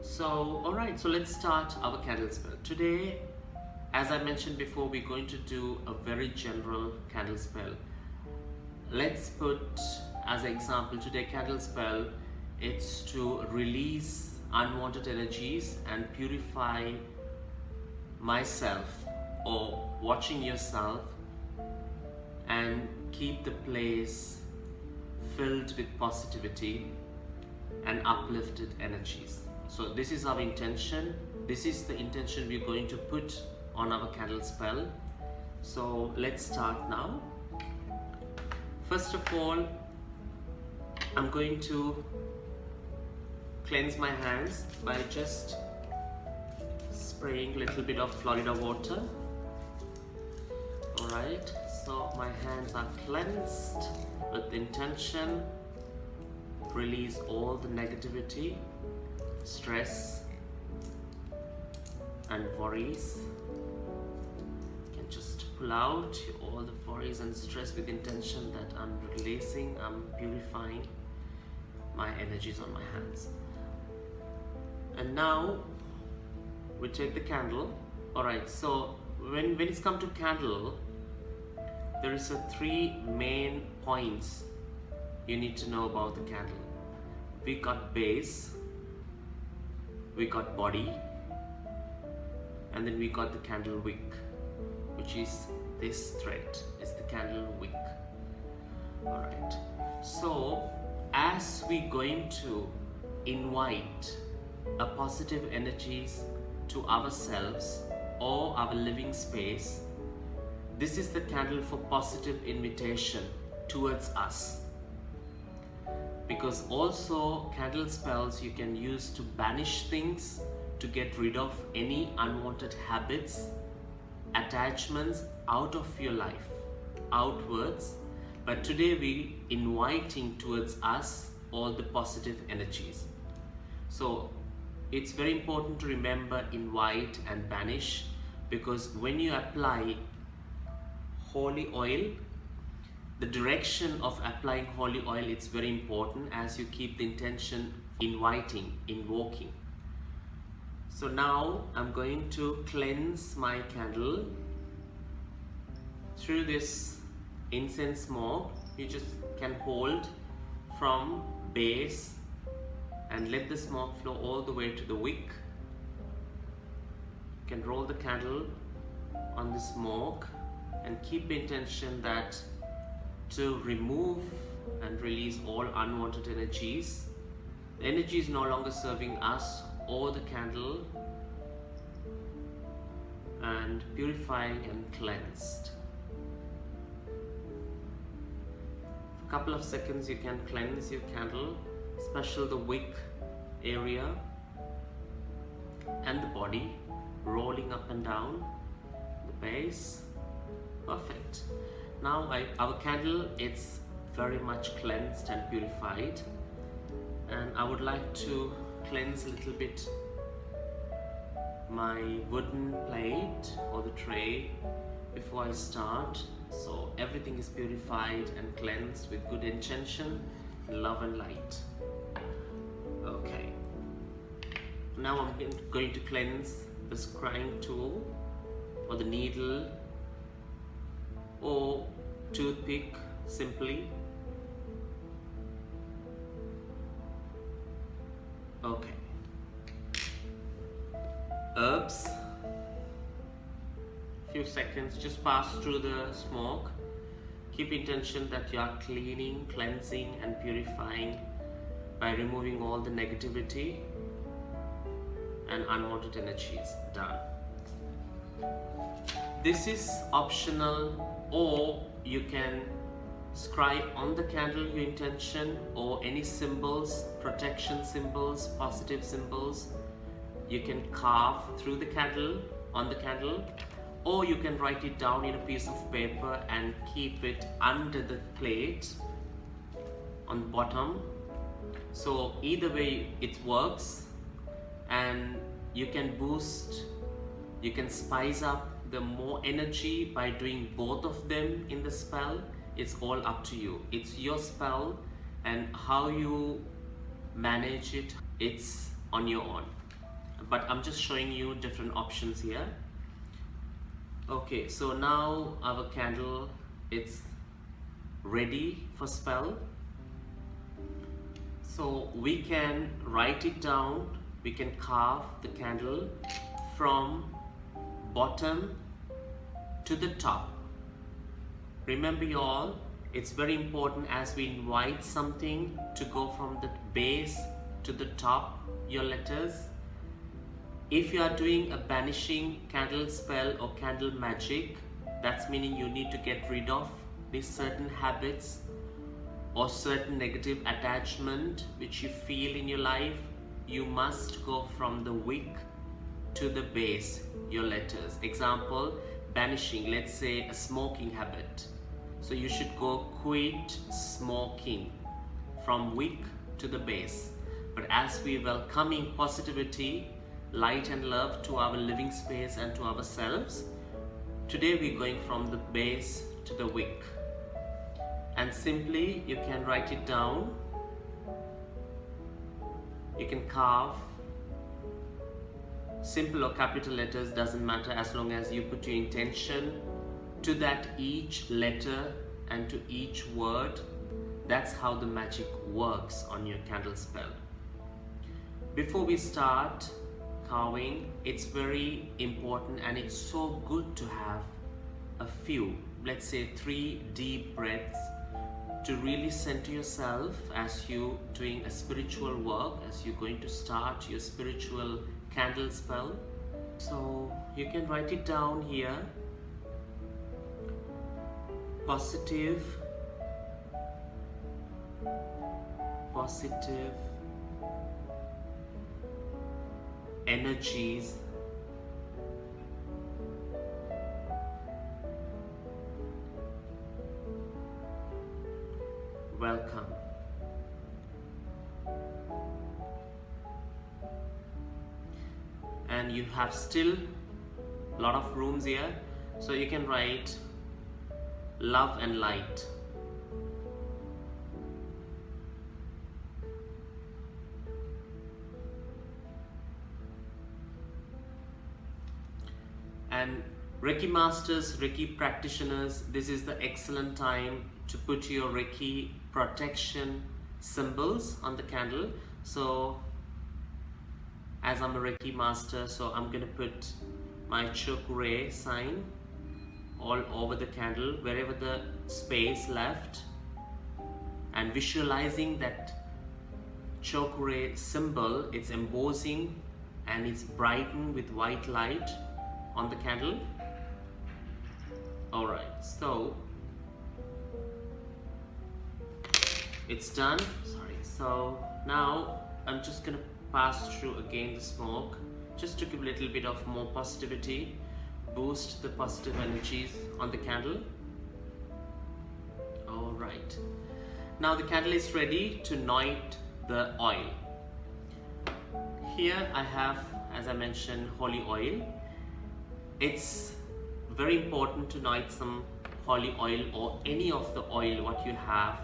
Alright, so let's start our candle spell. Today, as I mentioned before, we're going to do a very general candle spell. Let's put as an example today candle spell, it's to release unwanted energies and purify myself or watching yourself and keep the place filled with positivity and uplifted energies. So this is our intention. This is the intention we're going to put on our candle spell. So let's start now. First of all, I'm going to cleanse my hands by just spraying a little bit of Florida water. Alright, so my hands are cleansed with the intention, release all the negativity, stress and worries. You can just pull out all the worries and stress with intention that I'm releasing, I'm purifying my energies on my hands. And now we take the candle. Alright, so when it's come to candle, there is three main points you need to know about the candle. We got base, we got body, and then we got the candle wick, which is this thread, is the candle wick. Alright, so as we going to invite a positive energies to ourselves or our living space, this is the candle for positive invitation towards us. Because also candle spells you can use to banish things, to get rid of any unwanted habits, attachments out of your life, outwards. But today we inviting towards us all the positive energies. So it's very important to remember invite and banish, because when you apply holy oil, the direction of applying holy oil, it's very important as you keep the intention inviting, invoking. So now I'm going to cleanse my candle through this incense smoke. You just can hold from base and let the smoke flow all the way to the wick. You can roll the candle on the smoke and keep the intention that to remove and release all unwanted energies. The energy is no longer serving us or the candle, and purifying and cleansed. For a couple of seconds you can cleanse your candle, especially the wick area and the body, rolling up and down the base. Perfect. Now our candle, it's very much cleansed and purified, and I would like to cleanse a little bit my wooden plate or the tray before I start. So everything is purified and cleansed with good intention, love and light. Okay. Now I'm going to cleanse the scrying tool or the needle or toothpick simply. Okay. Herbs. Few seconds, just pass through the smoke. Keep intention that you are cleaning, cleansing and purifying by removing all the negativity and unwanted energies. Done. This is optional, or you can scribe on the candle your intention or any symbols, protection symbols, positive symbols. You can carve through the candle, on the candle, or you can write it down in a piece of paper and keep it under the plate on the bottom. So either way it works, and you can boost, you can spice up the more energy by doing both of them in the spell. It's all up to you. It's your spell, and how you manage it, it's on your own. but I'm just showing you different options here. Okay, so now our candle, it's ready for spell. So we can write it down, we can carve the candle from bottom to the top. Remember you all, it's very important as we invite something to go from the base to the top, your letters. If you are doing a banishing candle spell or candle magic, that's meaning you need to get rid of these certain habits or certain negative attachment which you feel in your life. You must go from the wick to the base, your letters. Example, banishing, let's say a smoking habit. So you should go quit smoking from wick to the base. But as we welcoming positivity, light and love to our living space and to ourselves, today we're going from the base to the wick. And simply you can write it down, you can carve, simple or capital letters, doesn't matter, as long as you put your intention to that each letter and to each word. That's how the magic works on your candle spell. Before we start carving, it's very important and it's so good to have a few, let's say 3 deep breaths to really center yourself as you doing a spiritual work, as you're going to start your spiritual candle spell. So you can write it down here. Positive energies welcome. And you have still a lot of rooms here, so you can write love and light. And Reiki masters, Reiki practitioners, this is the excellent time to put your Reiki protection symbols on the candle. So as I'm a Reiki master, so I'm gonna put my chakra sign all over the candle, wherever the space left, and visualizing that chakra symbol, it's embossing and it's brightened with white light on the candle. All right, so it's done. Sorry. So now I'm just gonna pass through again the smoke, just to give a little bit of more positivity, boost the positive energies on the candle. All right. Now the candle is ready to anoint the oil. Here I have, as I mentioned, holy oil. It's very important to anoint some holy oil or any of the oil what you have.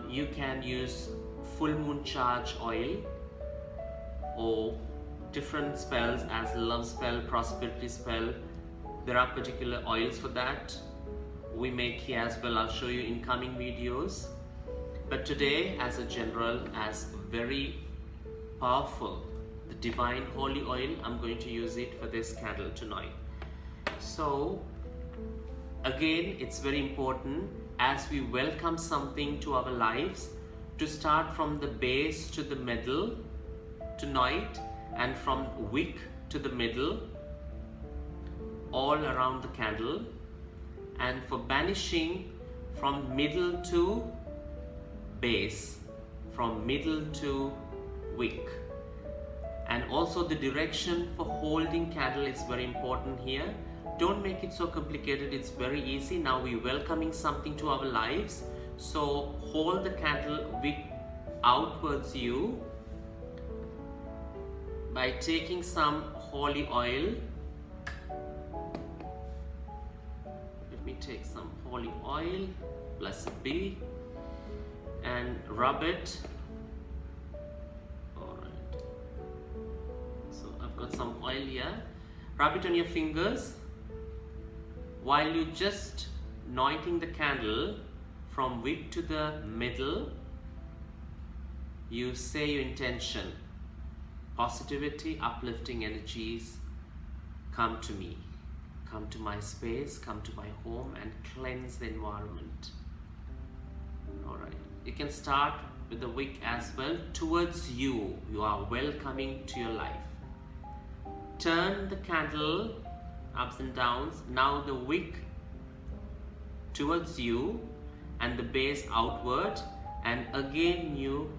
You can use full moon charge oil or different spells as love spell, prosperity spell. There are particular oils for that. We make here as well. I'll show you in coming videos. But today, as a general, as very powerful, the divine holy oil, I'm going to use it for this candle tonight. So again, it's very important as we welcome something to our lives to start from the base to the middle tonight, and from wick to the middle, all around the candle. And for banishing, from middle to base, from middle to wick. And also the direction for holding candle is very important here. Don't make it so complicated, it's very easy. Now we're welcoming something to our lives, so hold the candle wick outwards you by taking some holy oil. Let me take some holy oil, blessed be, and rub it. Alright, put some oil here. Rub it on your fingers while you just anointing the candle from wick to the middle. You say your intention. Positivity, uplifting energies come to me, come to my space, come to my home, and cleanse the environment. Alright, you can start with the wick as well. Towards you, you are welcoming to your life. Turn the candle ups and downs. Now the wick towards you and the base outward, and again you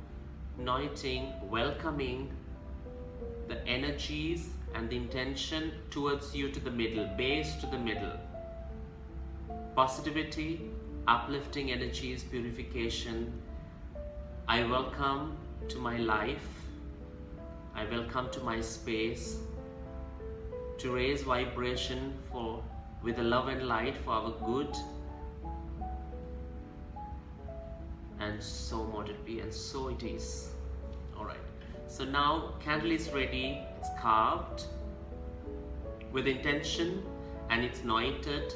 anointing, welcoming the energies and the intention towards you to the middle, base to the middle. Positivity, uplifting energies, purification. I welcome to my life. I welcome to my space to raise vibration with the love and light for our good. And so mote it be, and so it is. Alright. So now candle is ready, it's carved with intention, and it's anointed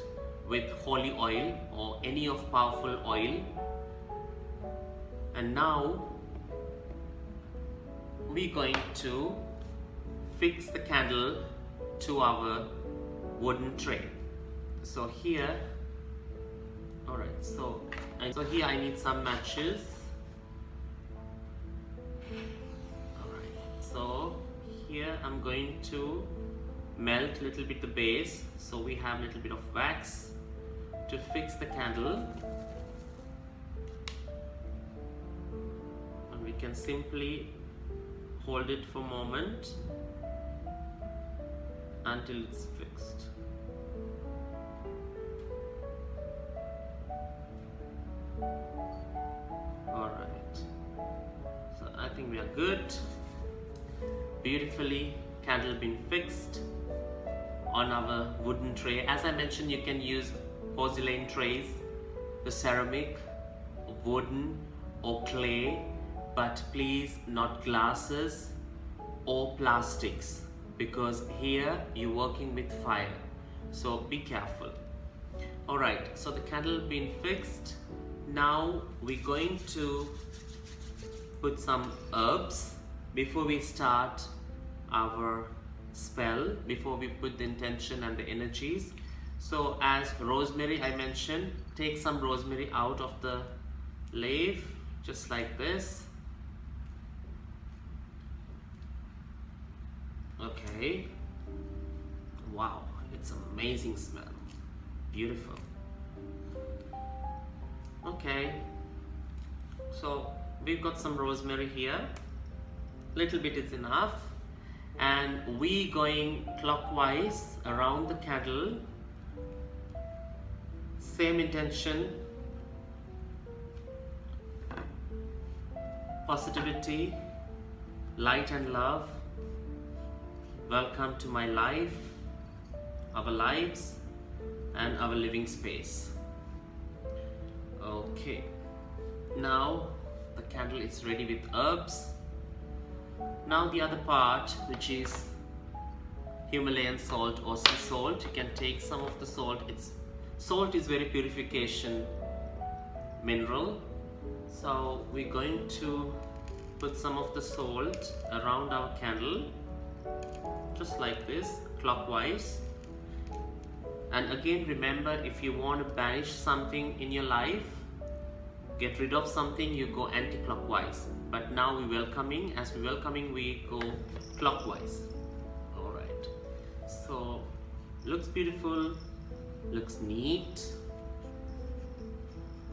with holy oil or any of powerful oil. And now we're going to fix the candle to our wooden tray. So here, alright, so here I need some matches. So here I'm going to melt a little bit the base, so we have a little bit of wax to fix the candle, and we can simply hold it for a moment until it's fixed. Alright, so I think we are good. Beautifully, candle been fixed on our wooden tray. As I mentioned, you can use porcelain trays, the ceramic, wooden or clay, but please not glasses or plastics, because here you're working with fire, so be careful. Alright, so the candle been fixed. Now we're going to put some herbs before we start our spell, before we put the intention and the energies. So as rosemary, I mentioned, take some rosemary out of the leaf, just like this. Okay, wow, it's amazing smell, beautiful. Okay, so we've got some rosemary here, little bit is enough, and we going clockwise around the candle. Same intention, positivity, light and love. Welcome to my life, our lives, and our living space. Okay, now the candle is ready with herbs. Now the other part, which is Himalayan salt or sea salt, you can take some of the salt. Salt is very purification mineral, so we're going to put some of the salt around our candle, just like this, clockwise. And again, remember, if you want to banish something in your life, get rid of something, you go anti-clockwise. But now we're welcoming, as we're welcoming, we go clockwise. Alright, so looks beautiful, looks neat.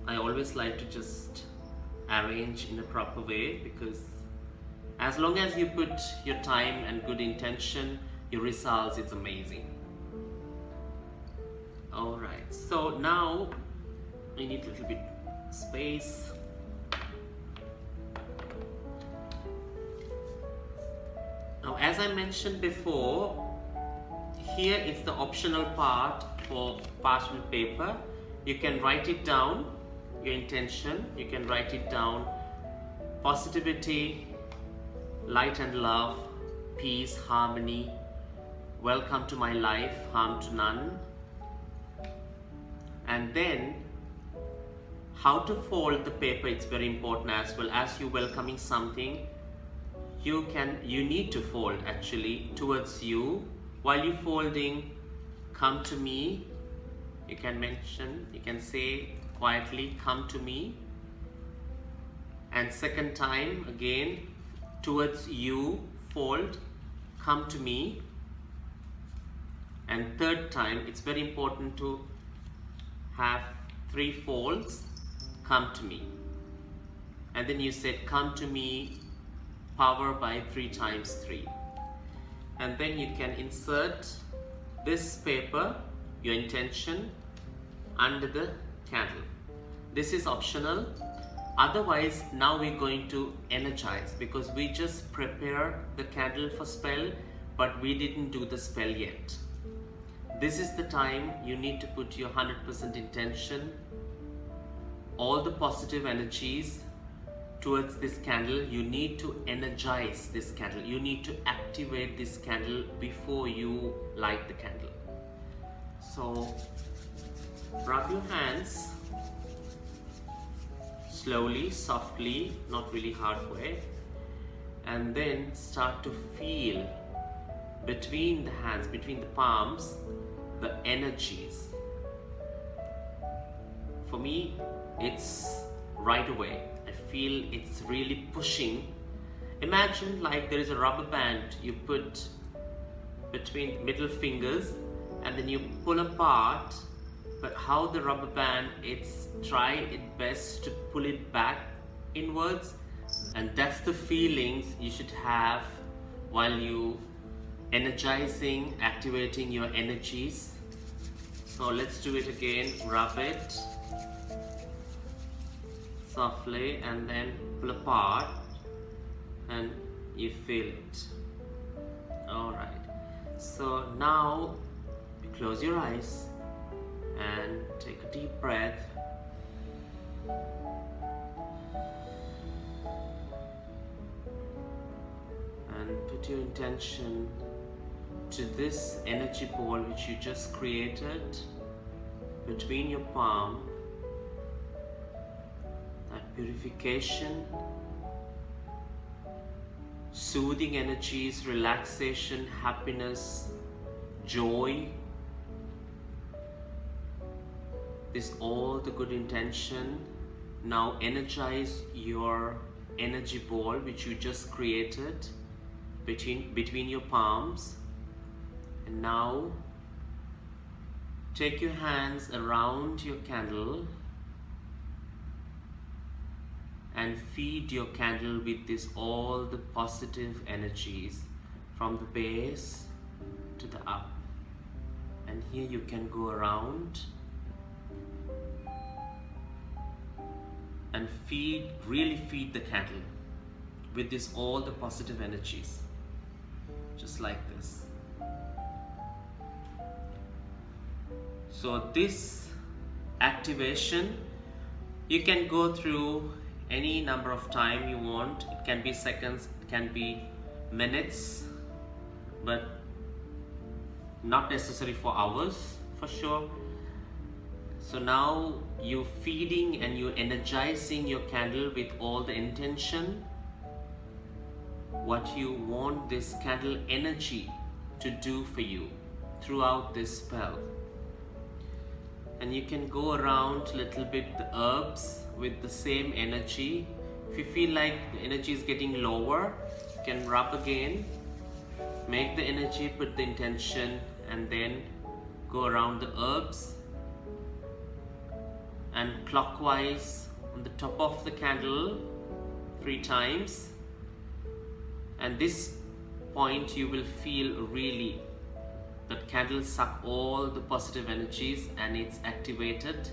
I always like to just arrange in a proper way, because as long as you put your time and good intention, your results, it's amazing. Alright, so now we need a little bit space. Now, as I mentioned before, here is the optional part for parchment paper. You can write it down, your intention. You can write it down: positivity, light and love, peace, harmony, welcome to my life, harm to none. And then how to fold the paper, it's very important as well. As you're welcoming something, you need to fold actually towards you. While you're folding, come to me. You can say quietly, come to me. And second time again, towards you, fold, come to me. And third time, it's very important to have 3 folds, come to me. And then you said, come to me, power by 3 times 3. And then you can insert this paper, your intention, under the candle. This is optional. Otherwise, now we're going to energize, because we just prepare the candle for spell, but we didn't do the spell yet. This is the time you need to put your 100% intention, all the positive energies towards this candle. You need to energize this candle. You need to activate this candle before you light the candle. So rub your hands slowly, softly, not really hard way, and then start to feel between the hands, between the palms, the energies. For me, it's right away. I feel it's really pushing. Imagine like there is a rubber band you put between middle fingers and then you pull apart, but how the rubber band, it's try its best to pull it back inwards, and that's the feelings you should have while you energizing, activating your energies. So let's do it again. Rub it softly and then pull apart and you feel it. Alright, so now you close your eyes and take a deep breath. And put your intention to this energy ball which you just created between your palm. That purification, soothing energies, relaxation, happiness, joy. This all the good intention. Now energize your energy ball which you just created between your palms. And now take your hands around your candle and feed your candle with this all the positive energies from the base to the up. And here you can go around and really feed the candle with this all the positive energies, just like this. So this activation, you can go through any number of time you want. It can be seconds, it can be minutes, but not necessary for hours for sure. So now you're feeding and you're energizing your candle with all the intention, what you want this candle energy to do for you throughout this spell. And you can go around a little bit the herbs with the same energy. If you feel like the energy is getting lower, you can rub again, make the energy, put the intention, and then go around the herbs and clockwise on the top of the candle 3 times. And this point you will feel really that candle suck all the positive energies and it's activated.